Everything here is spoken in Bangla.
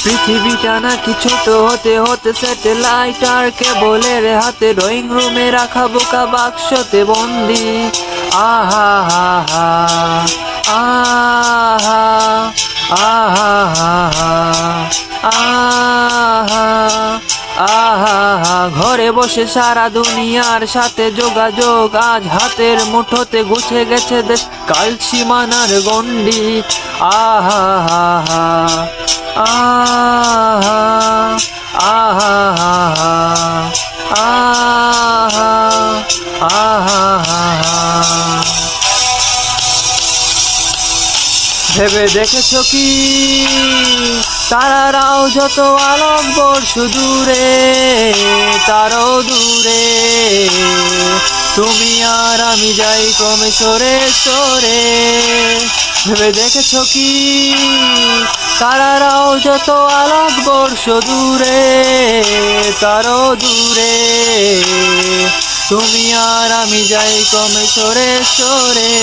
পৃথিবীটা নাকি ছোট হতে হতে স্যাটেলাইট আর কেবলের হাতে ড্রয়িং রুমে রাখা বোকা বাক্সতে বন্দি। আহা হা হা আহা আহা আহা আহা ঘরে বসে সারা দুনিয়ার সাথে যোগাযোগ আজ হাতের মুঠোতে গুছে গেছে দেশ কাল সীমানার গণ্ডি। আহা আহা আহা আহা আহা আহা ভেবে দেখেছো কি তারারাও যত আলোক বর্ষ দূরে তারও দূরে তুমি আর আমি যাই ক্রমে সরে সরে। ভেবে দেখেছো কি তারারাও যত আলোক বর্ষ দূরে তারও দূরে তুমি আর আমি যাই ক্রমে সরে সরে।